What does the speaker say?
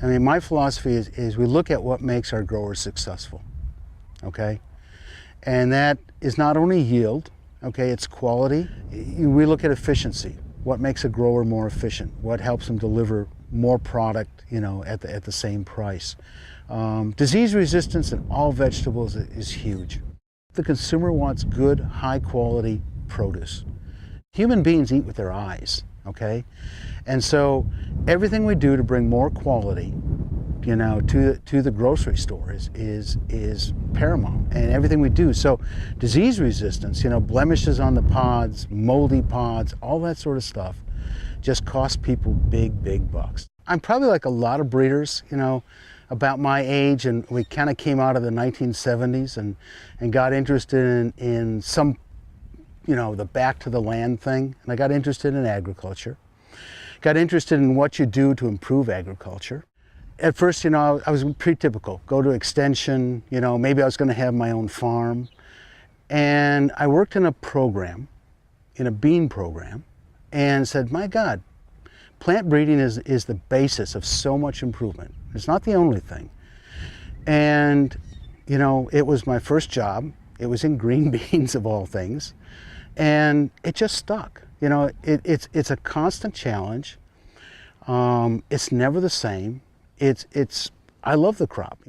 I mean, my philosophy is we look at what makes our growers successful, okay? And that is not only yield, okay, it's quality. We look at efficiency. What makes a grower more efficient? What helps them deliver more product, you know, at the same price? Disease resistance in all vegetables is huge. The consumer wants good, high quality produce. Human beings eat with their eyes, okay? And so everything we do to bring more quality, you know, to the grocery store is paramount, and everything we do. So disease resistance, you know, blemishes on the pods, moldy pods, all that sort of stuff just costs people big bucks. I'm probably like a lot of breeders, you know, about my age, and we kind of came out of the 1970s and got interested in some, you know, the back to the land thing, and I got interested in agriculture. Got interested in what you do to improve agriculture. At first, you know, I was pretty typical. Go to extension, you know, maybe I was going to have my own farm. And I worked in a program, in a bean program, and said, my God, plant breeding is the basis of so much improvement. It's not the only thing. And, you know, it was my first job. It was in green beans of all things. And it just stuck. You know, it's a constant challenge. It's never the same. I love the crop.